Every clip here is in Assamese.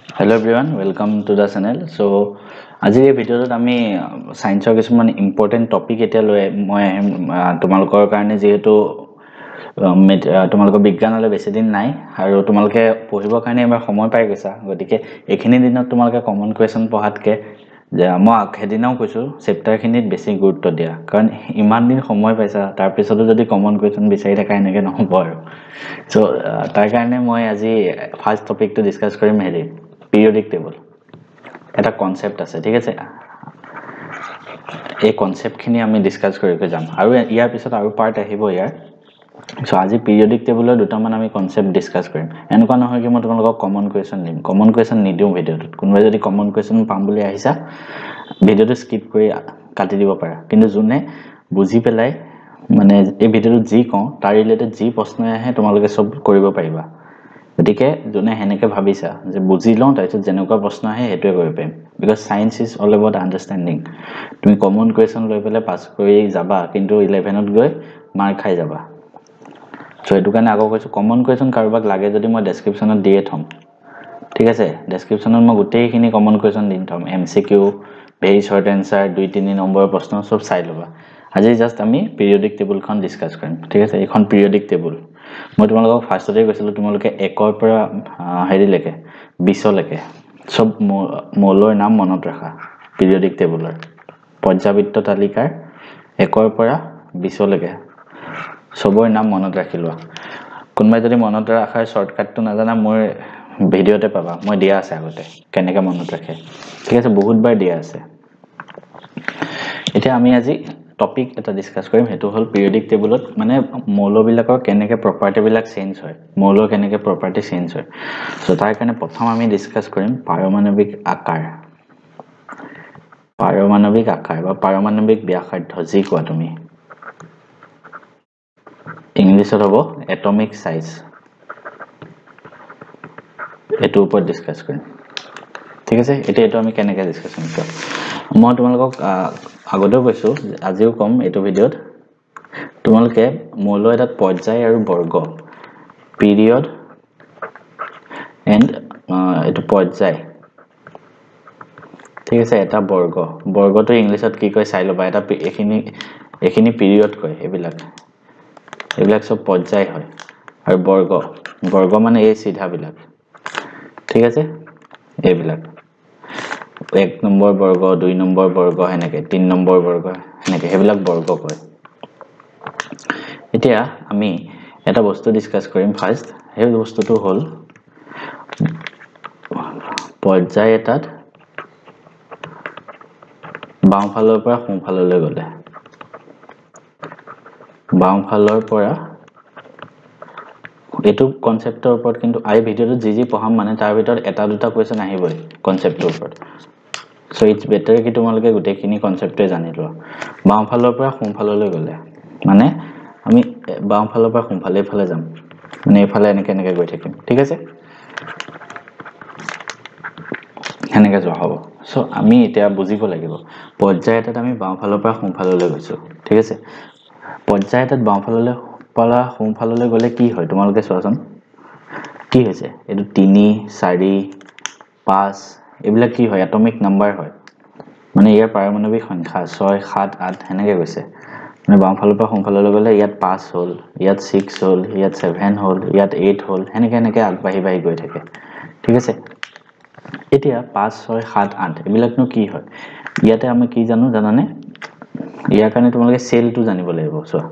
Hello everyone, welcome to the channel. So, আজি এই ভিডিওত আমি সায়েন্সৰ কিছুমান ইম্পৰ্টেন্ট টপিক এটা লৈ মই তোমালোকৰ কাৰণে যেহেতু তোমালোকৰ বিজ্ঞানলৈ বেছি দিন নাই আৰু তোমালোকে পঢ়িবৰ কাৰণে এবাৰ সময় পাই গৈছা গতিকে এখিনি দিনত তোমালোকে কমন কোৱেশ্চন পঢ়াতকে যে মই হেদিনাও কৈছো চেপ্টাৰখিনিত বেছি গুৰুত্ব দিয়া কাৰণ ইমান দিন সময় পাইছা তাৰ পিছতো যদি কমন কোৱেশ্চন বিচাৰি থাকা এনেকে নহব আৰু সো তাৰ কাৰণে মই আজি ফাৰ্স্ট টপিকটো ডিসকাস কৰিম হেৰি periodic table এটা কনসেপ্ট আছে ঠিক আছে এই কনসেপ্টখিনি আমি ডিসকাস কৰিকে যাম আৰু ইয়াৰ পিছত আৰু পাৰ্ট আহিব ইয়াৰ সো আজি periodic table দুটামান আমি কনসেপ্ট ডিসকাস কৰিম এনেকুৱা নহয় কি মই তোমালোকক কমন কোৱেশ্চন দিম কমন কোৱেশ্চন নিদিও ভিডিওত কোনবাই যদি কমন কোৱেশ্চন পাম বুলি আহিছা ভিডিওটো স্কিপ কৰি কাটি দিব পাৰা কিন্তু যোনে বুজি পেলাই মানে এই ভিডিওটো যি কওঁ তাৰ ৰিলেটেড যি প্ৰশ্ন আহে তোমালোকে সব কৰিব পাৰিবা গতিকে যোনে হেনেকে ভাবিছা যে বুজি লওঁ তাৰপিছত যেনেকুৱা প্ৰশ্ন আহে হেতুৱে কৰিব পাৰিম because science is all about understanding তুমি কমন কোৱেশ্চন লৈ পেলে পাস কৰি যাবা কিন্তু 11ত গৈ মাৰ খাই যাবা সো এটো কাৰণে আগৰ কৈছো কমন কোৱেশ্চন কাৰোবাক লাগে যদি মই ডেসক্ৰিপচনত দিয়ে থম ঠিক আছে ডেসক্ৰিপচনত মই গোটেইখিনি কমন কোৱেশ্চন দিন থম এমসিকিউ ভেৰি শৰ্ট আনসাৰ 2-3 নম্বৰৰ প্ৰশ্ন সব চাই লবা আজি জাস্ট আমি পিৰিয়ডিক টেবুলখন ডিসকাস কৰিম ঠিক আছে এইখন পিৰিয়ডিক টেবুল মই তোমালোকক ফাৰ্ষ্টতে কৈছিলো তোমালোকে 1 ৰ পৰা হেৰি লেকে 20 লৈকে সব মৌলৰ নাম মনত ৰাখা পিৰিয়ডিক টেবুলৰ পৰ্যাবৃত্ত তালিকাৰ 1 ৰ পৰা 20 লৈকে সবৰ নাম মনত ৰাখিলো কোনবাই যদি মনত ৰাখাৰ শৰ্টকাটটো নাজানা মোৰ ভিডিওতে পাবা মই দিয়া আছে আগতে কেনেকৈ মনত ৰাখে ঠিক আছে বহুতবাৰ দিয়া আছে এতিয়া আমি আজি টপিক এটা ডিসকাস কৰিম হেতু হল পিৰিয়ডিক টেবুলত মানে মৌলবিলাকৰ কেনেকৈ প্ৰপাৰ্টি বিলাক চেঞ্জ হয় মৌলৰ কেনেকৈ প্ৰপাৰ্টি চেঞ্জ হয় সো তাৰ কাৰণে প্ৰথম আমি ডিসকাস কৰিম পাৰমাণবিক আকাৰ বা পাৰমাণবিক ব্যাসাৰ্ধ যি কোৱা তুমি ইংলিছত হ'ব এটমিক সাইজ এটো ওপৰত ডিসকাস কৰিম ঠিক আছে এটো আমি কেনেকৈ ডিসকাস কৰিম মই তোমালোকক আগতেও কৈছো আজিও কম এটো ভিডিওত তোমালোকে মৌল এটা পৰ্যায় আৰু বৰ্গ পিৰিয়ড এন্ড এটো পৰ্যায় ঠিক আছে এটা বৰ্গটো ইংলিশত কি কয় চাই লবা এটা এখিনি পিৰিয়ড কয় এবিলাক সব পৰ্যায় হয় আৰু বৰ্গ মানে এই সিধা বিলাক ঠিক আছে এইবিলাক 1 নম্বৰ বৰ্গ 2 নম্বৰ বৰ্গ হেনেকে 3 নম্বৰ বৰ্গ হেনেকে হেবিলাক বৰ্গ কয় এতিয়া আমি এটা বস্তু ডিসকাস কৰিম ফাৰ্স্ট এই বস্তুটো হল পৰ্যায় এটাত বাওঁফালৰ পৰা সোঁফাললৈ গলে বাওঁফালৰ পৰা এটো কনসেপ্টৰ ওপৰত কিন্তু আই ভিডিওটো যি পঢ়াম মানে তাৰ ভিতৰত এটা দুটা কোৱেশ্চন আহিবই কনসেপ্টৰ ওপৰত সো ইটস বেটাৰ কি তোমালোকে গোটেইখিনি কনসেপ্টে জানি লোৱা বাওঁফালৰ পৰা সোঁফাললৈ গলে মানে আমি বাওঁফালৰ পৰা সোঁফালে যাম মানে এফালে এনেকে গৈ থাকিম ঠিক আছে হেনেকে যোৱা হ'ব সো আমি এতিয়া বুজিব লাগিব পৰ্যায় এটাত আমি বাওঁফালৰ পৰা সোঁফাললৈ গৈছো ঠিক আছে পৰ্যায় এটাত বাওঁফাললৈ পৰা সোঁফাললৈ গলে কি হয় তোমালোকে চোৱাচোন কি হৈছে এটো 3 4 5 এইবিলাক কি হয় এটমিক নাম্বাৰ হয় মানে ইয়াৰ পাৰমাণবিক সংখ্যা 6 7 8 হেনেকে গৈছে মানে বাওঁফালৰ পৰা সোঁফাললৈ গলে ইয়াত 5 হল ইয়াত 6 হল ইয়াত 7 হল ইয়াত 8 হল হেনেকে আগবাঢ়ি গৈ থাকে ঠিক আছে এতিয়া 5 6 7 8 এবিলাকনো কি হয় ইয়াতে আমি কি জানানে ইয়াৰ কাৰণে তোমালোকে সেলটো জানিব লাগিব চোৱা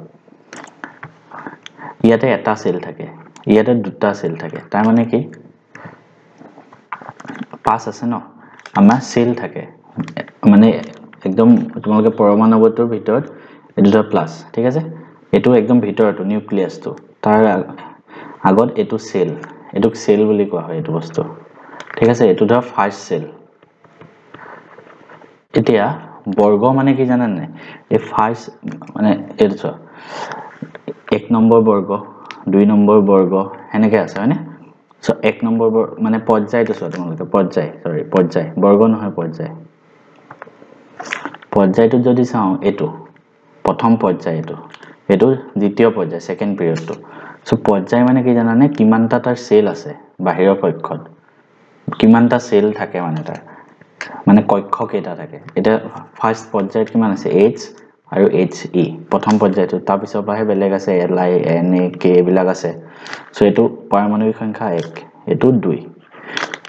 ইয়াতে এটা সেল থাকে ইয়াতে দুটা সেল থাকে তাৰ মানে কি 5 আছে ন আমাৰ সেল থাকে মানে একদম তোমালোকে পৰমাণুটোৰ ভিতৰত এটো প্লাস ঠিক আছে এটো একদম ভিতৰটো নিউক্লিয়াসটো তাৰ আগত এটো সেল বুলি কোৱা হয় এটো বস্তু ঠিক আছে এটো ধৰ ফাৰ্স্ট সেল এতিয়া বৰ্গ মানে কি জানানে এই ফাৰ্স্ট মানে এটো চোৱা 1 নম্বৰ বৰ্গ 2 নম্বৰ বৰ্গ হেনেকে আছে হয়নে সো 1 নম্বৰ মানে পৰ্যায়টো চোৱা তোমালোকে পৰ্যায় বৰ্গ নহয় পৰ্যায়টো যদি চাও এটো প্ৰথম পৰ্যায় এটো দ্বিতীয় পৰ্যায় সেকেন্ড পিৰিয়ডটো সো পৰ্যায় মানে কি জানানে কিমানটা তাৰ সেল আছে বাহিৰৰ কক্ষত কিমানটা সেল থাকে মানে তাৰ মানে কক্ষ কেইটা থাকে এটা ফাৰ্স্ট পৰ্যায়ত কিমান আছে H আৰু HE প্ৰথম পৰ্যায়টো তাৰ পিছৰ পৰাহে বেলেগ আছে Li Na K বিলাক আছে সো এটো পাৰমাণবিক সংখ্যা 1 এটো 2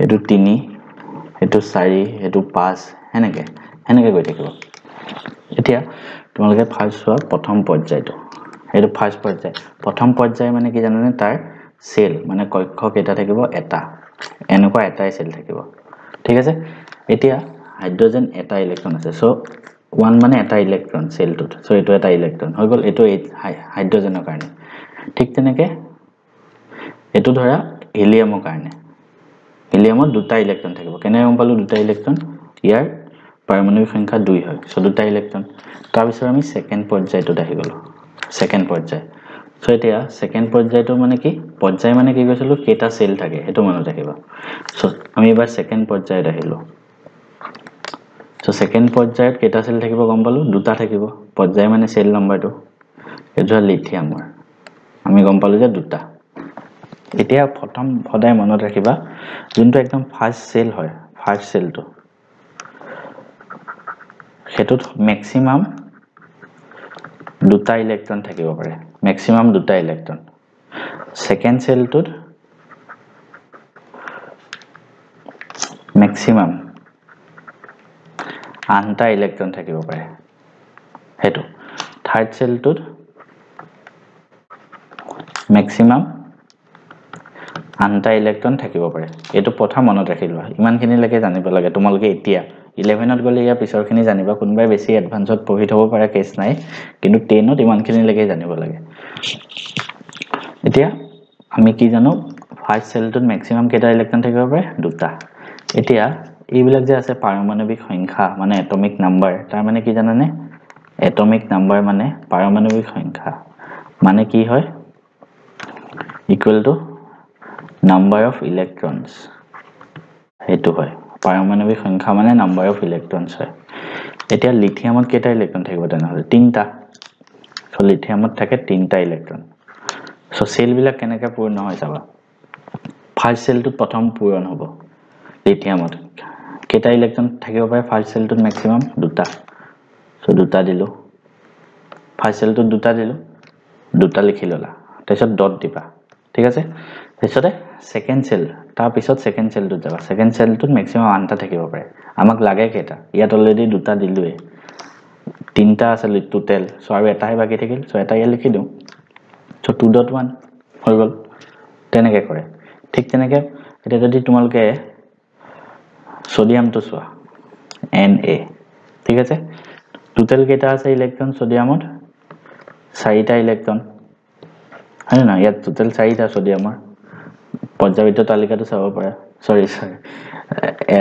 এটো 3 এটো 4 এটো 5 হেনেকে গৈ থাকিব এতিয়া তোমালোকে ফাৰ্স্ট চোৱা প্ৰথম পৰ্যায়টো এটো ফাৰ্স্ট পৰ্যায় প্ৰথম পৰ্যায় মানে কি জানানে তাৰ সেল মানে কক্ষ কেইটা থাকিব এটা এনেকুৱা এটাই সেল থাকিব ঠিক আছে এতিয়া হাইড্ৰোজেন এটা ইলেক্ট্ৰন আছে সো 1 মানে এটা ইলেক্ট্ৰন সেলটোত সো এটো এটা ইলেক্ট্ৰন হৈ গল এটো হাইড্ৰোজেনৰ কাৰণে ঠিক তেনেকে এটো ধৰা হিলিয়ামৰ কাৰণে হিলিয়ামত দুটা ইলেক্ট্ৰন থাকিব কেনে গম পালো দুটা ইলেক্ট্ৰন ইয়াৰ পাৰমাণবিক সংখ্যা 2 হয় সো দুটা ইলেক্ট্ৰন তাৰ পিছত আমি সেকেন্ড পৰ্যায়টোত আহি গলো সেকেন্ড পৰ্যায় সো এতিয়া সেকেন্ড পৰ্যায়টো মানে কি পৰ্যায় মানে কি কৈছিলো কেটা সেল থাকে এটো মনত ৰাখিব সো আমি এবাৰ সেকেন্ড পৰ্যায়ত আহিলো সো সেকেন্ড পৰ্যায়ত কেটা সেল থাকিব গম পালো দুটা থাকিব পৰ্যায় মানে সেল নম্বৰটো এটো লিথিয়ামৰ আমি গম পালো যে দুটা এতিয়া প্ৰথম সদায় মনত ৰাখিবা যোনটো একদম ফাৰ্স্ট সেল হয় ফাৰ্স্ট সেলটো হেতুত ম্যাক্সিমাম দুটা ইলেক্ট্ৰন থাকিব পাৰে ম্যাক্সিমাম দুটা ইলেক্ট্ৰন সেকেন্ড সেলটোত ম্যাক্সিমাম আনটা ইলেক্ট্ৰন থাকিব পাৰে হেতু থাৰ্ড সেলটোত ম্যাক্সিমাম আনটা ইলেক্ট্ৰন থাকিব পাৰে এটো প্ৰথম মনত ৰাখিবা ইমানখিনি লৈকে জানিব লাগে তোমালোকে এতিয়া 11ত গলে ইয়া পিছৰখিনি জানিবা কোনবাই বেছি এডভান্সত পঢ়ি থব পাৰে কেছ নাই কিন্তু 10ত ইমানখিনি লৈকে জানিব লাগে এতিয়া আমি কি জানো ফাৰ্স্ট সেলটোত ম্যাক্সিমাম কেটা ইলেক্ট্ৰন থাকিব পাৰে দুটা এতিয়া এইবিলাক যে আছে পাৰমাণবিক সংখ্যা মানে এটমিক নাম্বাৰ তাৰ মানে কি জানানে এটমিক নাম্বাৰ মানে পাৰমাণবিক সংখ্যা মানে কি হয় equal to number of electrons হেতু হয় পাৰমাণবিক সংখ্যা মানে number of electrons হয় এতিয়া লিথিয়ামত কেটা ইলেক্ট্ৰন থাকিব তেনেহলে তিনটা সো লিথিয়ামত থাকে তিনটা ইলেক্ট্ৰন সো সেল বিলাক কেনেকৈ পূৰ্ণ হয় যাবা ফাৰ্স্ট সেলটো প্ৰথম পূৰণ হ'ব লিথিয়ামত কেটা ইলেক্ট্ৰন থাকিব পাৰে ফাৰ্স্ট সেলটোত ম্যাক্সিমাম দুটা সো দুটা দিলো ফাৰ্স্ট সেলটোত দুটা দিলো দুটা লিখি ললা তাৰপিছত ডট দিবা ঠিক আছে তাৰপিছতে সেকেন্ড সেল তাৰ পিছত সেকেন্ড সেলটোত যাবা সেকেন্ড সেলটোত ম্যাক্সিমাম আনটা থাকিব পাৰে আমাক লাগে কেটা ইয়াত অলৰেডি দুটা দিলোৱে তিনটা আছে টোটাল সো আৰু এটাই বাকি থাকিল সো এটা ইয়া লিখি দিও সো 2.1 হৈ গল তেনেকে কৰে ঠিক তেনেকে এটা যদি তোমালকে সোডিয়ামটো চোৱা Na ঠিক আছে টোটাল কেটা আছে ইলেক্ট্ৰন সোডিয়ামত 4টা ইলেক্ট্ৰন হয় না ইয়াত টোটাল 4টা সোডিয়ামৰ পৰ্যায়িত তালিকাটো চাব পাৰা সৰি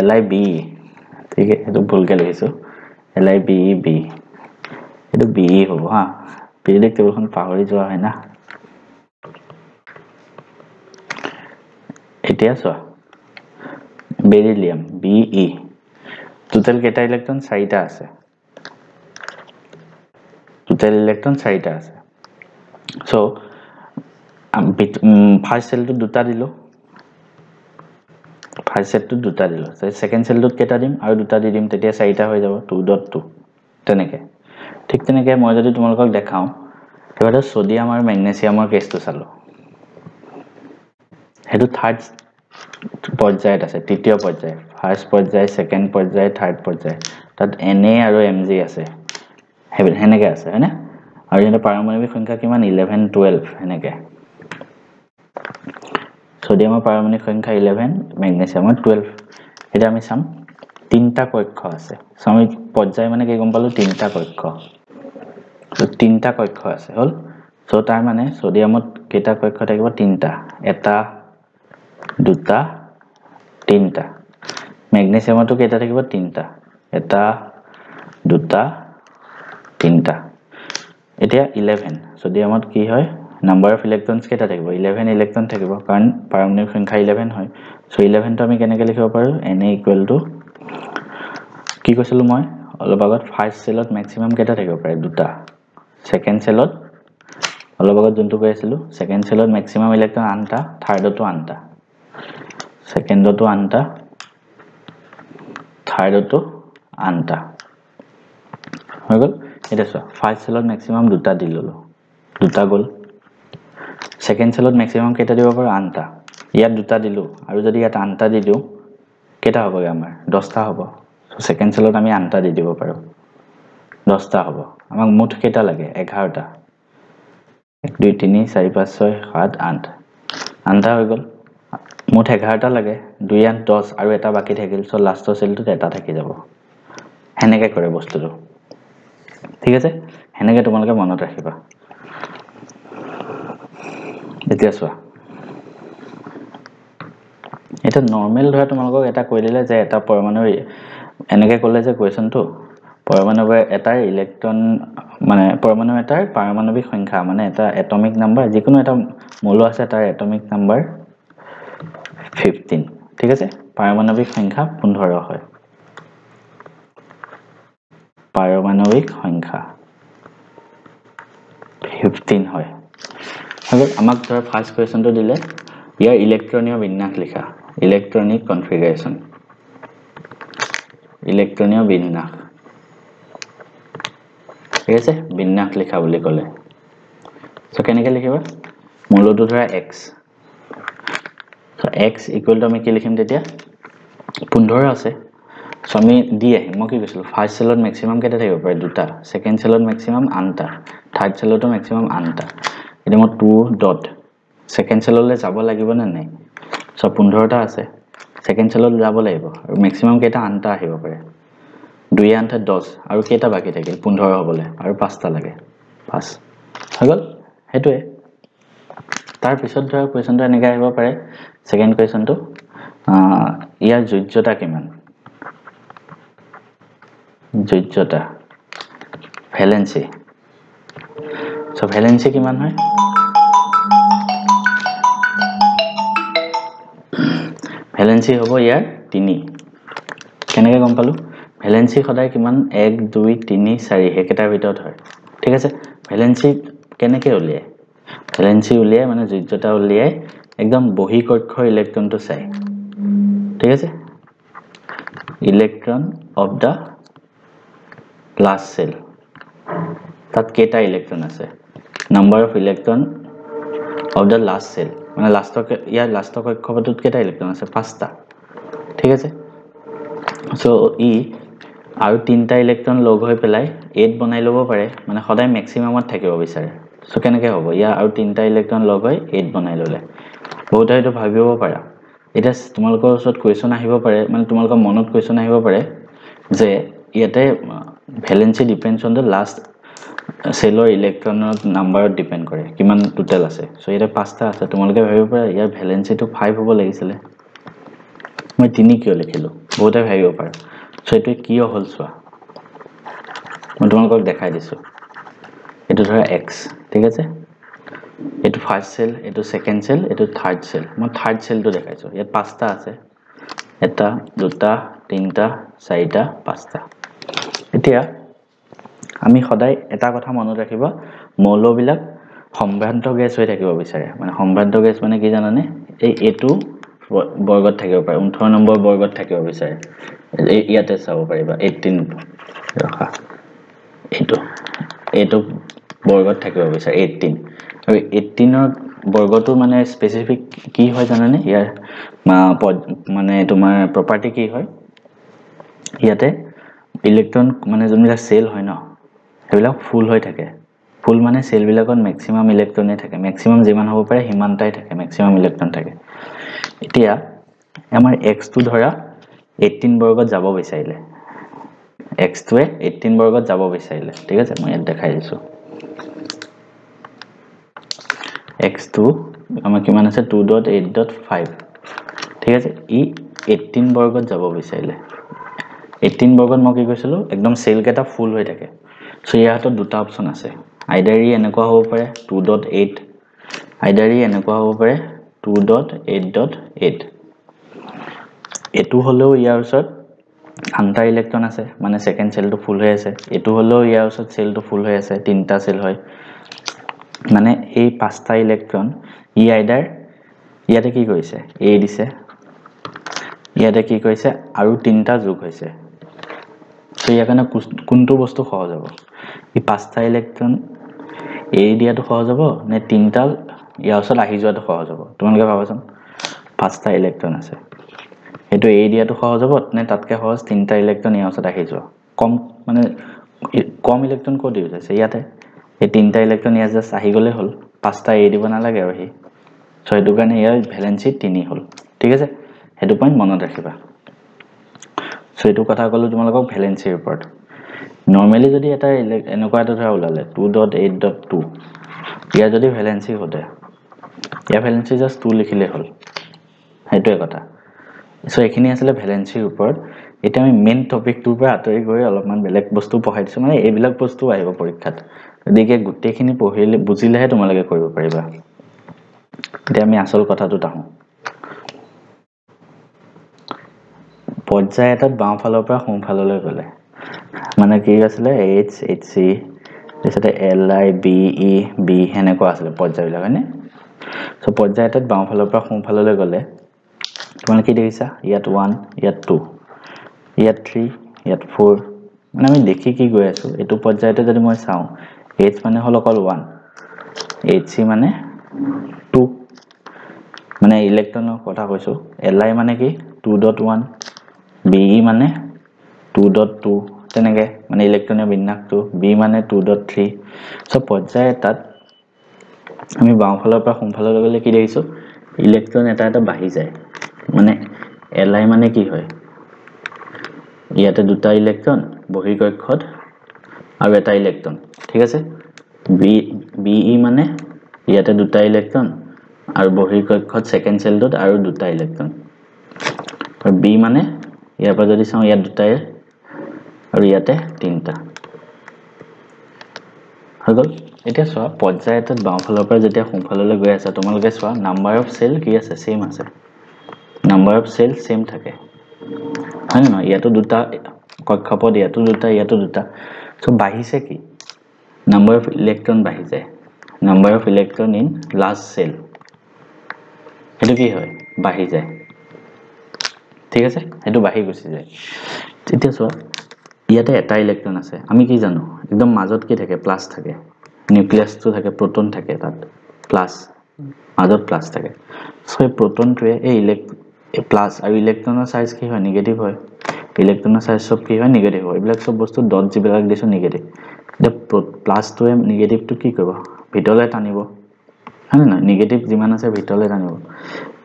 LiB ঠিক আছে এটো ভুলকে লিখিছো LiBB এটো BE হ'ব হা পিৰিয়ডিক টেবুলখন পাহৰি যোৱা হয় না এতিয়া চোৱা বেৰিলিয়াম BE টোটাল কেটা ইলেক্ট্ৰন 4টা আছে টোটাল ইলেক্ট্ৰন 4টা আছে সো ফাৰ্স্ট সেলটো দুটা দিলো ফাৰ্স্ট সেলটো দুটা দিলো সেকেন্ড সেলটোত কেটা দিম আৰু দুটা দি দিম তেতিয়া 4টা হৈ যাব 2.2 তেনেকে ঠিক তেনেকে মই যদি তোমালোকক দেখাও এবাৰ সোডিয়াম আৰু ম্যাগনেসিয়ামৰ কেছটো চালো হেতু থাৰ্ড পৰ্যায়ত আছে তৃতীয় পৰ্যায় ফাৰ্স্ট পৰ্যায় সেকেন্ড পৰ্যায় থাৰ্ড পৰ্যায় তাত Na আৰু Mg আছে হেনেকে আছে হয়নে আৰু ইয়াৰ পাৰমাণবিক সংখ্যা কিমান 11 12 হেনেকে সোডিয়ামৰ পাৰমাণবিক সংখ্যা 11 ম্যাগনেসিয়ামৰ 12 এটা আমি চাম তিনটা কক্ষ আছে আমি পৰ্যায় মানে কি গম পালো তিনটা কক্ষ তো তিনটা কক্ষ আছে হল সো তাৰ মানে সোডিয়ামত কেটা কক্ষ থাকিব তিনটা এটা দুটা তিনটা ম্যাগনেসিয়ামতো কেটা থাকিব তিনটা এটা দুটা তিনটা এতিয়া 11 সোডিয়ামত কি হয় নাম্বাৰ অফ ইলেক্ট্ৰনছ কেটা থাকিব 11 ইলেক্ট্ৰন থাকিব কাৰণ পাৰমাণবিক সংখ্যা 11 হয় সো 11 টো আমি কেনেকৈ লিখিব পাৰো Na কি কৈছিলো মই অলপ আগত ফাৰ্স্ট সেলত ম্যাক্সিমাম কেটা থাকিব পাৰে দুটা সেকেন্ড সেলত অলপ আগত যোনটো কৈ আছিলো সেকেন্ড সেলত ম্যাক্সিমাম ইলেক্ট্ৰন আনটা থাৰ্ডতো আনটা সেকেন্ডতো আনটা থাৰ্ডটো আনটা হৈ গ'ল এটা চোৱা ফাৰ্স্ট সেলত ম্যাক্সিমাম দুটা দি ললো দুটা গ'ল সেকেন্ড সেলত ম্যাক্সিমাম কেইটা দিব পাৰো আনটা ইয়াত দুটা দিলো আৰু যদি ইয়াত আনটা দি দিও কেটা হ'ব আমাৰ 10টা হ'ব সো সেকেন্ড সেলত আমি আনটা দি দিব পাৰো 10টা হ'ব আমাক মুঠ কেটা লাগে 11টা 1 2 3 4 5 6 7 8 আনটা হৈ গ'ল মুঠ 11টা লাগে 2 8 10 আৰু এটা বাকি থাকিল সো লাষ্টৰ সেলটোত এটা থাকি যাব হেনেকে কৰে বস্তুটো ঠিক আছে হেনেকে তোমালোকে মনত ৰাখিবা এতিয়া চোৱা এটা নৰমাল ধৰা তোমালোকক এটা কৈ দিলে যে এটা পৰমাণু এনেকে ক'লে যে কোৱেশ্চনটো পৰমাণুৰ এটাৰ ইলেক্ট্ৰন মানে পৰমাণু এটাৰ পাৰমাণবিক সংখ্যা মানে এটা এটমিক নাম্বাৰ যিকোনো এটা মৌল আছে তাৰ এটমিক নাম্বাৰ 15 ঠিক আছে পাৰমাণবিক সংখ্যা 15 হয় পাৰমাণবিক সংখ্যা 15 হয় আৰু আমাক ধৰা ফাৰ্স্ট কোৱেশ্চনটো দিলে ইয়াৰ ইলেক্ট্ৰনীয় বিন্যাস লিখা ইলেক্ট্ৰনিক কনফিগাৰেশন ইলেক্ট্ৰনীয় বিন্যাস ঠিক আছে বিন্যাস লিখা বুলি ক'লে সো কেনেকৈ লিখিবা মূলটো ধৰা x so x equal to আমি কি লিখিম তেতিয়া 15 আছে সো আমি দি আহিম মই কি কৈছিলো ফাৰ্স্ট সেলত ম্যাক্সিমাম কেটা থাকিব পাৰে দুটা সেকেন্ড সেলত ম্যাক্সিমাম আনটা থাৰ্ড সেলতো ম্যাক্সিমাম আনটা এতিয়া মই 2 ডট সেকেন্ড সেললৈ যাব লাগিব না নাই সো 15টা আছে সেকেন্ড সেলত যাব লাগিব আৰু ম্যাক্সিমাম কেটা আনটা আহিব পাৰে 2 8 10 আৰু কেটা বাকি থাকিল 15 হ'বলে আৰু 5টা লাগে 5 হৈ গ'ল হেতুৱে তাৰ পিছত ধৰা কোৱেশ্চনটো এনেকৈ আহিব পাৰে সেকেন্ড কোৱেশ্চনটো ইয়াৰ যোজ্যতা কিমান যোজ্যতা ভ্যালেন্সি সো ভ্যালেন্সি কিমান হয় ভ্যালেন্সি হ'ব ইয়াৰ 3 কেনেকৈ গম পালো ভ্যালেন্সি সদায় কিমান 1 2 3 4 হেকেটাৰ ভিতৰত হয় ঠিক আছে ভ্যালেন্সি কেনেকৈ উলিয়ায় ভ্যালেন্সি উলিয়ায় মানে যোজ্যতা উলিয়ায় একদম বহিঃকক্ষৰ ইলেক্ট্ৰনটো চাই ঠিক আছে electron of the last cell তাত কেটা ইলেক্ট্ৰন আছে number of electron of the last cell মানে লাষ্টৰ ইয়াৰ লাষ্টৰ কক্ষপথত কেটা ইলেক্ট্ৰন আছে 5টা ঠিক আছে সো ই আৰু 3টা ইলেক্ট্ৰন লগ হৈ পেলাই 8 বনাই ল'ব পাৰে মানে সদায় ম্যাক্সিমামত থাকিব বিচাৰে সো কেনেকৈ হ'ব ইয়াৰ আৰু 3টা ইলেক্ট্ৰন লগ হৈ 8 বনাই ল'লে বহুতে এটা ভাবিব পাৰা এটা তোমালোকৰ ওচৰত কোৱেশ্চন আহিব পাৰে মানে তোমালোকৰ মনত কোৱেশ্চন আহিব পাৰে যে ইয়াতে valency depends on the last সেলৰ ইলেক্ট্ৰনৰ নাম্বাৰত ডিপেন্ড কৰে কিমান টোটাল আছে সো এটা 5টা আছে তোমালোকে ভাবিব পাৰা ইয়াৰ ভ্যালেন্সিটো 5 হ'ব লাগিছিল মই 3 কিয় লিখিলো বহুতে ভাবিব পাৰা সো এটো কি হ'ল চোৱা মই তোমালোকক দেখাই দিছো এটো ধৰা x ঠিক আছে এটো ফাৰ্স্ট সেল এটো সেকেন্ড সেল এটো থাৰ্ড সেল মই থাৰ্ড সেলটো দেখাইছো ইয়াত 5টা আছে এটা দুটা তিনটা চাৰিটা পাঁচটা এতিয়া আমি সদায় এটা কথা মনত ৰাখিবা মৌলবিলাক সম্ভ্ৰান্ত গ্যাস হৈ থাকিব বিচাৰে মানে সম্ভ্ৰান্ত গ্যাস মানে কি জানানে এই এটো বৰ্গত থাকিব পাৰে 18 নম্বৰ বৰ্গত থাকিব বিচাৰে ইয়াতে চাব পাৰিবা 18 ৰখা এটো বৰ্গত থাকিব বিচাৰে 18 আৰু 18ৰ বৰ্গটো মানে স্পেসিফিক কি হয় জানানে ইয়াৰ মানে তোমাৰ প্ৰপাৰ্টি কি হয় ইয়াতে ইলেক্ট্ৰন মানে যোনবিলাক সেল হয় ন সেইবিলাক ফুল হৈ থাকে ফুল মানে সেল বিলাকত ম্যাক্সিমাম ইলেক্ট্ৰনে থাকে ম্যাক্সিমাম যিমান হ'ব পাৰে হিমানটাই থাকে ম্যাক্সিমাম ইলেক্ট্ৰন থাকে এতিয়া আমাৰ x টো ধৰা 18 বৰ্গত যাব বিচাৰিলে x টোৱে 18 বৰ্গত যাব বিচাৰিলে ঠিক আছে মই ইয়াত দেখাই দিছো x টো আমাৰ কিমান আছে 2.8.5 ঠিক আছে ই 18 বৰ্গত যাব বিচাৰিলে 18 বৰ্গত মই কি কৈছিলো একদম সেল কেটা ফুল হৈ থাকে সো ইয়াত দুটা অপচন আছে আইদাৰ ই এনেকুৱা হ'ব পাৰে 2.8 আইদাৰ ই এনেকুৱা হ'ব পাৰে 2.8.8 এটো হলেও ইয়াৰ ওচৰত আনটা ইলেক্ট্ৰন আছে মানে সেকেন্ড সেলটো ফুল হৈ আছে এটো হলেও ইয়াৰ ওচৰত সেলটো ফুল হৈ আছে তিনটা সেল হয় মানে এই পাঁচটা ইলেক্ট্ৰন ই আইদাৰ ইয়াতে কি কৰিছে এ দিছে ইয়াতে কি কৰিছে আৰু তিনটা যোগ হৈছে ইয়াৰ কাৰণে কোনটো বস্তু সহজ হ'ব ই পাঁচটা ইলেক্ট্ৰন এৰি দিয়াটো সহজ হ'ব নে তিনটা ইয়াৰ ওচৰত আহি যোৱাটো সহজ হ'ব তোমালোকে ভাবাচোন পাঁচটা ইলেক্ট্ৰন আছে এটো এৰি দিয়াটো সহজ হ'ব নে তাতকে সহজ তিনটা ইলেক্ট্ৰন ইয়াৰ ওচৰত আহি যোৱা কম মানে কম ইলেক্ট্ৰন ক'ত ইউজ হৈছে ইয়াতে এই তিনটা ইলেক্ট্ৰন ইয়াৰ জাস্ট আহি গ'লে হ'ল পাঁচটা এৰি দিব নালাগে আৰু হি সো এটো কাৰণে ইয়াৰ ভ্যালেন্সি 3 হ'ল ঠিক আছে হেতু পইণ্ট মনত ৰাখিবা সো এটো কথা কলো তোমালোকক ভ্যালেন্সিৰ ওপৰত নৰমালি যদি এটা এনেকুৱা এটা ধৰা ওলালে 2.8.2 ইয়াৰ যদি ভ্যালেন্সি হতে ইয়াৰ ভ্যালেন্সি জাস্ট 2 লিখিলে হ'ল হেতুৱে কথা সো এখিনি আসলে ভ্যালেন্সিৰ ওপৰত এটা আমি মেইন টপিকটোৰ পৰা আতৰি গৈ অলপমান বেলেগ বস্তু পঢ়াই দিছো মানে এইবিলাক বস্তু আহিব পৰীক্ষাত গতিকে গুটেখিনি পঢ়িলে বুজিলেহে তোমালোকে কৰিব পাৰিবা এতিয়া আমি আসল কথাটোত আহো পৰ্যায় এটাত বাওঁ ফালৰ পৰা সোঁ ফাললৈ গলে মানে কি আছিলে H HC তাৰপিছতে LI BE B হেনেকুৱা আছিলে পৰ্যায়বিলাক হয়নে সো পৰ্যায় এটাত বাওঁ ফালৰ পৰা সোঁ ফাললৈ গলে তোমালোকে কি দেখিছা ইয়াত 1 ইয়াত 2 ইয়াত 3 ইয়াত 4 মানে আমি দেখি কি গৈ আছো এটো পৰ্যায়তে যদি মই চাও H মানে হল অকল 1 HC মানে 2 মানে ইলেক্ট্ৰনৰ কথা কৈছো LI মানে কি 2.1 BE মানে 2.2 তেনেকে মানে ইলেক্ট্ৰনৰ বিন্যাসটো B মানে 2.3 সো পৰ্যায় এটাত আমি বাওঁ ফালৰ পৰা সোঁ ফাললৈ গলে কি দেখিছো ইলেক্ট্ৰন এটা এটা বাঢ়ি যায় মানে LI মানে কি হয় ইয়াতে দুটা ইলেক্ট্ৰন বহিৰ্কক্ষত আৰু এটা ইলেক্ট্ৰন ঠিক আছে BE মানে ইয়াতে দুটা ইলেক্ট্ৰন আৰু বহিৰ্কক্ষত সেকেন্ড সেলটোত আৰু দুটা ইলেক্ট্ৰন আৰু B মানে ইয়াৰ পৰা যদি চাও ইয়াত দুটা আৰু ইয়াতে তিনটা হগল এতিয়া চোৱা পৰ্যায় এটাত বাওঁফালৰ পৰা যেতিয়া সোঁফাললৈ গৈ আছে তোমালোকে চোৱা নাম্বাৰ অফ সেল কি আছে সেম আছে নাম্বাৰ অফ সেল সেম থাকে হয় না ইয়াতো দুটা কক্ষপথ ইয়াতো দুটা সো বাঢ়িছে কি নাম্বাৰ অফ ইলেক্ট্ৰন বাঢ়ি যায় number of electron in last cell এটো কি হয় বাঢ়ি যায় ঠিক আছে এটো বাঢ়ি গুছি যায় তেতিয়া চোৱা ইয়াতে এটা ইলেক্ট্ৰন আছে আমি কি জানো একদম মাজত কি থাকে প্লাস থাকে নিউক্লিয়াসটো থাকে প্ৰোটন থাকে তাত প্লাস মাজত প্লাস থাকে সো এই প্ৰোটনটোৱে এই প্লাস আৰু ইলেক্ট্ৰনৰ সাইজ কি হয় নেগেটিভ হয় ইলেক্ট্ৰনৰ সাইজ সব কি হয় নেগেটিভ হয় এইবিলাক সব বস্তু ডট জিবিলাক দিছো নেগেটিভ দে প্লাসটোৱে নেগেটিভটো কি কৰিব ভিতৰলৈ টানিব হয় না নেগেটিভ যিমান আছে ভিতৰলৈ টানিব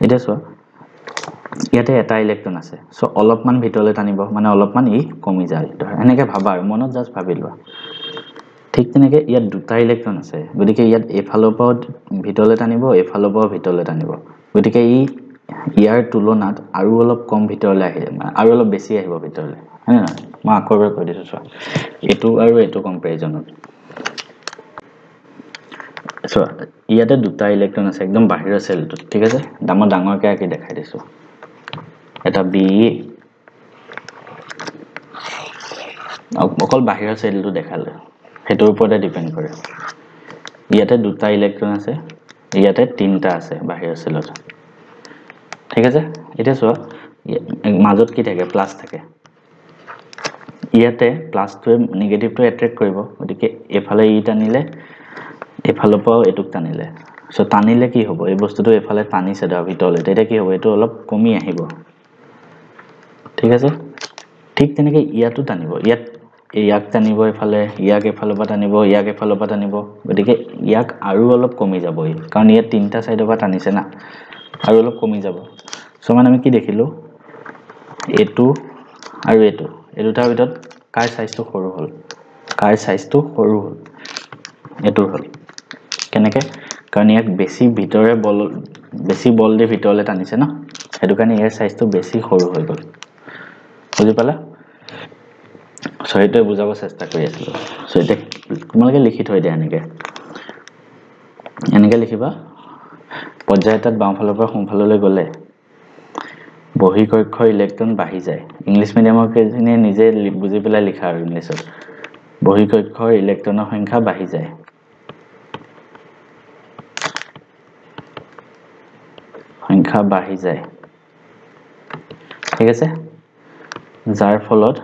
এটা চোৱা ইয়াতে এটা ইলেক্ট্ৰন আছে সো অলপমান ভিতৰলৈ টানিব মানে অলপমান ই কমি যায় এনেকে ভাবা আৰু মনত জাস্ট ভাবি লোৱা ঠিক তেনেকে ইয়াত দুটা ইলেক্ট্ৰন আছে গতিকে ইয়াত এফালৰ পৰা ভিতৰলৈ টানিব এফালৰ পৰা ভিতৰলৈ টানিব গতিকে ই ইয়াৰ তুলনাত আৰু অলপ কম ভিতৰলৈ আহি আৰু অলপ বেছি আহিব ভিতৰলৈ হয় না মই আকৰবাৰ কৈ দিছো চোৱা এটো আৰু এটো কম্পেৰিজনত সো ইয়াতে দুটা ইলেক্ট্ৰন আছে একদম বাহিৰৰ সেলটো ঠিক আছে ডাঙৰকে আকি দেখাই দিছো এটা BE অকল বাহিৰৰ সেলটো দেখালে হেতুৰ ওপৰতে ডিপেন্ড কৰে ইয়াতে দুটা ইলেক্ট্ৰন আছে ইয়াতে তিনটা আছে বাহিৰৰ সেলত ঠিক আছে এটা চোৱা মাজত কি থাকে প্লাস থাকে ইয়াতে প্লাসটোৱে নেগেটিভটো এট্ৰেক্ট কৰিব গতিকে এফালে ই টানিলে এফালৰ পৰা এটুক টানিলে সো টানিলে কি হ'ব এই বস্তুটো এফালে টানিছে দা ভিতৰলৈ তেতিয়া কি হ'ব এটো অলপ কমি আহিব ঠিক আছে ঠিক তেনেকে ইয়াতো টানিব ইয়াক টানিব এফালে ইয়াক এফালৰ পৰা টানিব ইয়াক এফালৰ পৰা টানিব গতিকে ইয়াক আৰু অলপ কমি যাব কাৰণ ইয়াত তিনটা সাইডৰ পৰা টানিছে না আৰু অলপ কমি যাব সো মানে আমি কি দেখিলো এটো আৰু এটো দুটাৰ ভিতৰত কাৰ সাইজটো সৰু হ'ল এটো হ'ল কেনেকে কাৰণ ইয়াক বেছি ভিতৰে বেছি বল দি ভিতৰলৈ টানিছে না হেতু কাৰণে ইয়াৰ সাইজটো বেছি সৰু হৈ গ'ল বুজি পালা সো এইটো বুজাব চেষ্টা কৰি আছিলো সো এটা তোমালোকে লিখি থৈ দিয়া এনেকে লিখিবা পৰ্যায় এটাত বাওঁফালৰ পৰা সোঁফাললৈ গলে বহিৰ্কক্ষৰ ইলেক্ট্ৰন বাঢ়ি যায় ইংলিশ মিডিয়ামৰ কেজনে নিজে বুজি পেলাই লিখা আৰু ইংলিশত বহিৰ্কক্ষৰ ইলেক্ট্ৰনৰ সংখ্যা বাঢ়ি যায় ঠিক আছে যাৰ ফলত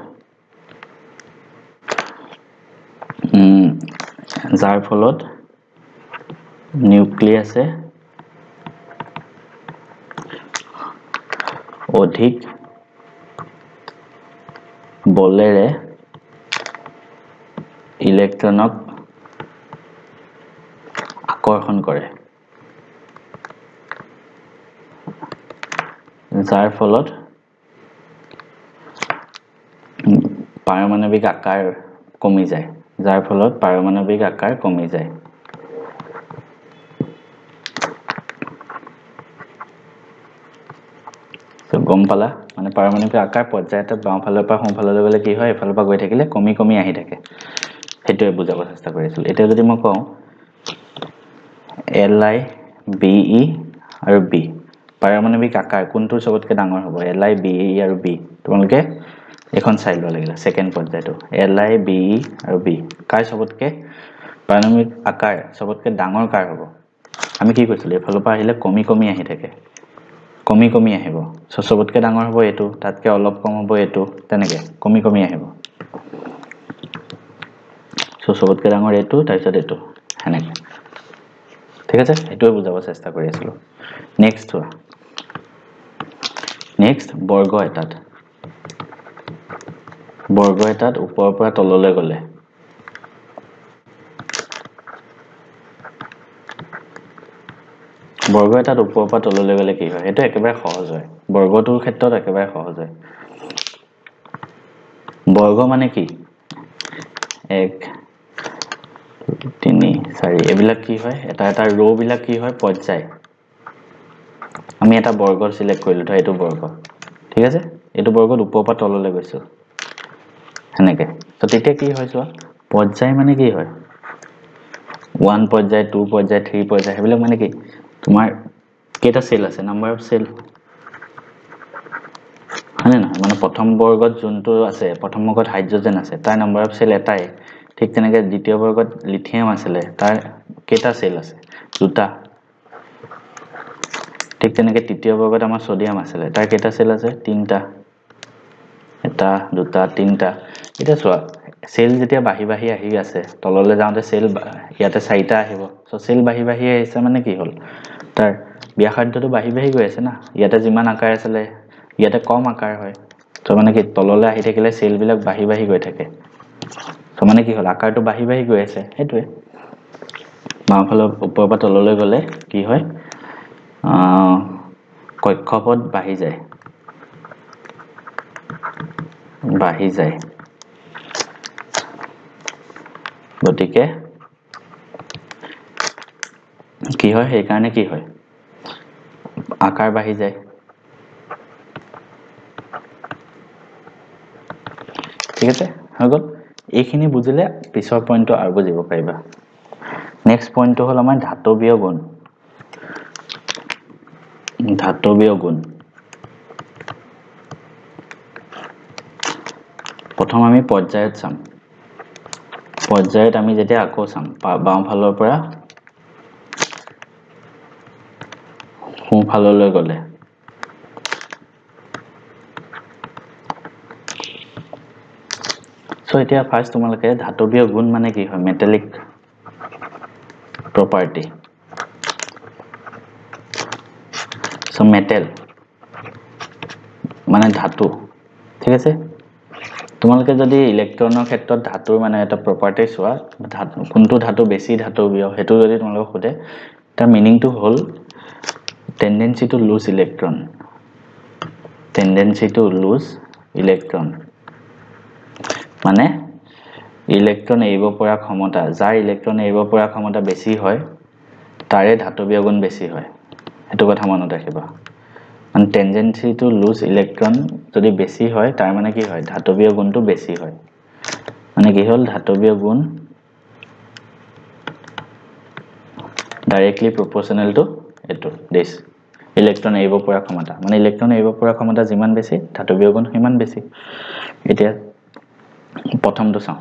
যাৰ ফলত নিউক্লিয়াছে অধিক বলেৰে ইলেক্ট্ৰনক আকৰ্ষণ কৰে যাৰ ফলত পাৰমাণৱিক আকাৰ কমি যায় তো গম পালা মানে পাৰমাণৱিক আকাৰ পৰ্যায়ত বাওঁফালৰ পৰা সোঁফাললৈ গ'লে কি হয় এফালৰ পৰা গৈ থাকিলে কমি কমি আহি থাকে সেইটোৱে বুজাব চেষ্টা কৰিছিল এতিয়া যদি মই কওঁ Li Be আৰু B পাৰমাণৱিক আকাৰ কোনটো সবতকৈ ডাঙৰ হ'ব Li Be আৰু B তোমালোকে এখন চাই লোৱা লাগিলে সেকেন্ড পৰ্যায়টো Li Be আৰু B কাৰ সবতকৈ পাৰমাণৱিক আকাৰ সবতকৈ ডাঙৰ কাৰ হ'ব আমি কি কৈছিলো এফালৰ পৰা আহিলে কমি কমি আহি থাকে কমি কমি আহিব সবতকৈ ডাঙৰ হ'ব এটো তাতকৈ অলপ কম হ'ব এটো তেনেকৈ কমি কমি আহিব সবতকৈ ডাঙৰ এটো তাৰপিছত এটো হেনেকে ঠিক আছে এটোৱে বুজাব চেষ্টা কৰি আছিলো নেক্সট বৰ্গ এটাত ওপৰৰ পৰা তললৈ গ'লে কি হয় এটো একেবাৰে সহজ হয় বৰ্গটোৰ ক্ষেত্ৰত একেবাৰে সহজ হয় বৰ্গ মানে কি 1 3 4 এবিলাক কি হয় এটা ৰো বিলাক কি হয় পৰ্যায় আমি এটা বৰ্গ সিলেক্ট কৰিলো ধৰ এটো বৰ্গ ঠিক আছে এটো বৰ্গত ওপৰৰ পৰা তললৈ গৈছো হেনেকে তো তেতিয়া কি হয় চোৱা পৰ্যায় মানে কি হয় 1 পৰ্যায় 2 পৰ্যায় 3 পৰ্যায় হেবিলাক মানে কি তোমাৰ কেটা সেল আছে নাম্বাৰ অফ সেল হয়নে না মানে প্ৰথম বৰ্গত যোনটো আছে প্ৰথম বৰ্গত হাইড্ৰোজেন আছে তাৰ নাম্বাৰ অফ সেল এটাই ঠিক তেনেকৈ দ্বিতীয় বৰ্গত লিথিয়াম আছে তাৰ কেটা সেল আছে দুটা ঠিক তেনেকৈ তৃতীয় বৰ্গত আমাৰ সোডিয়াম আছে তাৰ কেটা সেল আছে তিনটা এটা দুটা তিনটা এটা চোৱা সেল যেতিয়া বাঢ়ি বাঢ়ি আহি আছে তললৈ যাওঁতে সেল ইয়াতে চাৰিটা আহিব সো সেল বাঢ়ি বাঢ়ি আহিছে মানে কি হ'ল তাৰ ব্যাসাৰ্ধটো বাঢ়ি বাঢ়ি গৈ আছে না ইয়াতে যিমান আকাৰ আছিল ইয়াতে কম আকাৰ হয় তো মানে কি তললৈ আহি থাকিলে সেল বিলাক বাঢ়ি বাঢ়ি গৈ থাকে তো মানে কি হ'ল আকাৰটো বাঢ়ি বাঢ়ি গৈ আছে হেতুৱে বাওঁফালৰ ওপৰৰ পৰা তললৈ গ'লে কি হয় কক্ষপথ বাঢ়ি যায় গতিকে কি হয় সেই কাৰণে কি হয় আকাৰ বাঢ়ি যায় ঠিক আছে হৈ গ'ল এইখিনি বুজিলে পিছৰ পইণ্টটো আৰু বুজিব পাৰিবা নেক্সট পইণ্টটো হ'ল আমাৰ ধাতৱীয় গুণ প্ৰথম আমি পৰ্যায়ত চাম পৰ্যায়ত আমি যেতিয়া আকৌ চাম বাওঁফালৰ পৰা সোঁফাললৈ গ'লে সো এতিয়া ফাৰ্স্ট তোমালোকে ধাতৱীয় গুণ মানে কি হয় মেটালিক প্ৰপাৰ্টি সো মেটেল মানে ধাতু ঠিক আছে তোমালোকে যদি ইলেক্ট্ৰনৰ ক্ষেত্ৰত ধাতুৰ মানে এটা প্ৰপাৰ্টি চোৱা কোনটো ধাতু বেছি ধাতৱীয় হেতু যদি তোমালোকক খুদে তাৰ মিনিংটো হ'ল টেন্ডেন্সি টু লুজ ইলেক্ট্ৰন মানে ইলেক্ট্ৰন এৰিব পৰা ক্ষমতা যাৰ ইলেক্ট্ৰন এৰিব পৰা ক্ষমতা বেছি হয় তাৰে ধাতৱীয় গুণ বেছি হয় হেতু কথা মনত ৰাখিবা মানে টেন্ডেন্সি টু লুজ ইলেক্ট্ৰন যদি বেছি হয় তাৰ মানে কি হয় ধাতৱীয় গুণটো বেছি হয় মানে কি হ'ল ধাতৱীয় গুণ ডাইৰেক্টলি প্ৰপৰ্শনেল টু এটো দিস ইলেক্ট্ৰন এৰিব পৰা ক্ষমতা মানে ইলেক্ট্ৰন এৰিব পৰা ক্ষমতা যিমান বেছি ধাতৱীয় গুণ সিমান বেছি এতিয়া প্ৰথমটো চাওঁ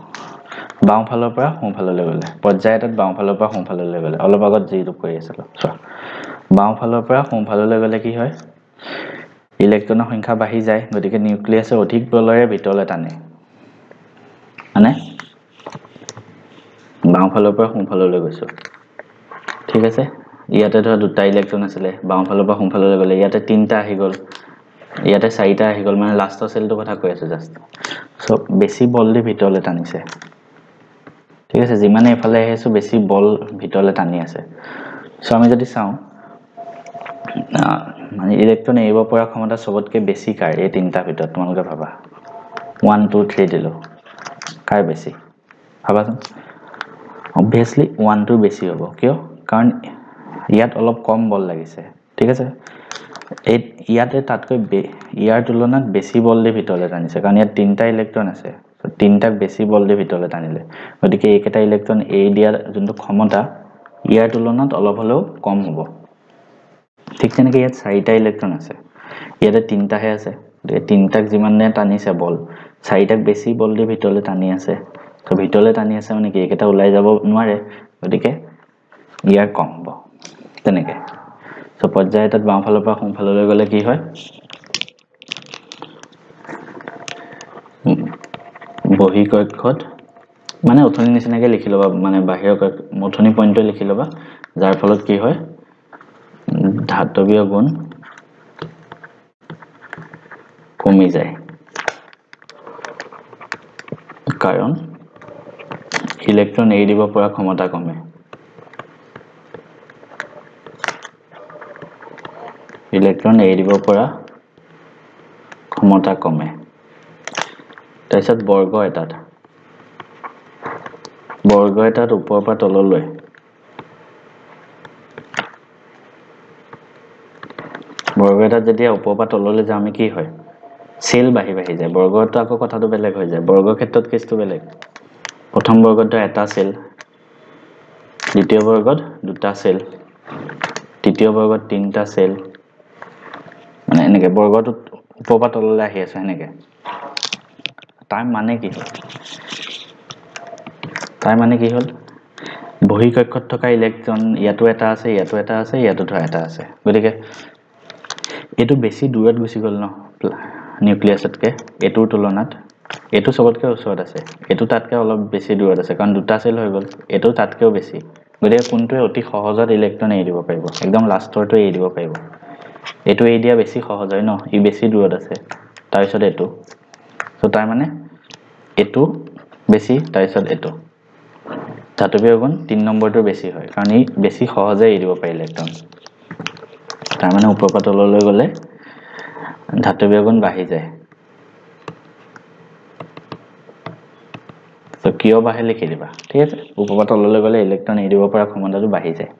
বাওঁফালৰ পৰা সোঁফাললৈ গ'লে পৰ্যায় এটাত বাওঁফালৰ পৰা সোঁফাললৈ গ'লে অলপ আগত যিটো কৰি আছিলো চোৱা বাওঁফালৰ পৰা সোঁফাললৈ গ'লে কি হয় ইলেক্ট্ৰনৰ সংখ্যা বাঢ়ি যায় গতিকে নিউক্লিয়াছে অধিক বলেৰে ভিতৰলৈ টানে মানে বাওঁফালৰ পৰা সোঁফাললৈ গৈছো ঠিক আছে ইয়াতে ধৰা দুটা ইলেক্ট্ৰন আছিলে বাওঁফালৰ পৰা সোঁফাললৈ গ'লে ইয়াতে তিনটা আহি গ'ল ইয়াতে চাৰিটা আহি গ'ল মানে লাষ্টৰ সেলটো কথা কৈ আছে জাস্ট সো বেছি বল দি ভিতৰলৈ টানিছে ঠিক আছে যিমানে এফালে আহিছো বেছি বল ভিতৰলৈ টানি আছে সো আমি যদি চাও মানে ইলেক্ট্ৰন এৰিব পৰা ক্ষমতা সবতকৈ বেছি কাৰ এই তিনটা ভিতৰত তোমালোকে ভাবা 1 2 3 দিলো কাৰ বেছি ভাবাচোন obviously 1 2 বেছি হ'ব কিয় কাৰণ ইয়াত অলপ কম বল লাগিছে ঠিক আছে এই ইয়াতে তাতকৈ ইয়াৰ তুলনাত বেছি বল দি ভিতৰলৈ টানিছে কাৰণ ইয়াত তিনটা ইলেক্ট্ৰন আছে সো তিনটাক বেছি বল দি ভিতৰলৈ টানিলে গতিকে এইকেইটা ইলেক্ট্ৰন এৰি দিয়াৰ যোনটো ক্ষমতা ইয়াৰ তুলনাত অলপ হলেও কম হ'ব ঠিক তেনেকৈ ইয়াত চাৰিটা ইলেক্ট্ৰন আছে ইয়াতে তিনটাহে আছে গতিকে তিনটাক যিমানে টানিছে বল চাৰিটাক বেছি বল দি ভিতৰলৈ টানি আছে সো ভিতৰলৈ টানি আছে মানে কি এইকেইটা ওলাই যাব নোৱাৰে গতিকে ইয়াৰ কম হ'ব তেনেকৈ সো পৰ্যায় এটাত বাওঁফালৰ পৰা সোঁফাললৈ গ'লে কি হয় বহিঃকক্ষত মানে উঠনি নিচিনাকৈ লিখি ল'বা মানে বাহিৰৰ উঠনি পইণ্টটো লিখি ল'বা যাৰ ফলত কি হয় ধাতৱীয় গুণ কমি যায় কাৰণ ইলেক্ট্ৰন এৰি দিব পৰা ক্ষমতা কমে ইলেক্ট্ৰন এৰি দিব পৰা ক্ষমতা কমে তাৰপিছত বৰ্গ এটাত ওপৰৰ পৰা তললৈ বৰ্গ এটাত যেতিয়া ওপৰৰ পৰা তললৈ যাওঁ আমি কি হয় সেল বাঢ়ি যায় বৰ্গটো আকৌ কথাটো বেলেগ হৈ যায় বৰ্গৰ ক্ষেত্ৰত কেছটো বেলেগ প্ৰথম বৰ্গত এটা সেল দ্বিতীয় বৰ্গত দুটা সেল তৃতীয় বৰ্গত তিনটা সেল মানে এনেকৈ বৰ্গটো ওপৰৰ পৰা তললৈ আহি আছে এনেকৈ তাৰ মানে কি হ'ল বহিঃকক্ষত থকা ইলেক্ট্ৰন ইয়াতো এটা আছে ইয়াতো এটা আছে ইয়াতো ধৰা এটা আছে গতিকে এটো বেছি দূৰত গুচি গ'ল ন নিউক্লিয়াছতকে এটোৰ তুলনাত এটো সবতকৈ ওচৰত আছে এটো তাতকৈ অলপ বেছি দূৰত আছে কাৰণ দুটা সেল হৈ গ'ল এটো তাতকৈও বেছি গতিকে কোনটোৱে অতি সহজত ইলেক্ট্ৰন এৰি দিব পাৰিব একদম লাষ্টৰটো এৰি দিব পাৰিব এটো এৰি দিয়া বেছি সহজ হয় ন ই বেছি দূৰত আছে তাৰ পিছত এটো সো তাৰ মানে এটো বেছি তাৰ পিছত এটো ধাতৱীয় গুণ 3 নম্বৰটো বেছি হয় কাৰণ ই বেছি সহজে এৰি দিব পাৰে ইলেক্ট্ৰন তাৰ মানে ওপৰৰ পৰা তললৈ গ'লে ধাতৱীয় গুণ বাঢ়ি যায় তো কিয় বাঢ়ে লিখি দিবা ঠিক আছে ওপৰৰ পৰা তললৈ গ'লে ইলেক্ট্ৰন এৰি দিব পৰা ক্ষমতাটো বাঢ়ি যায়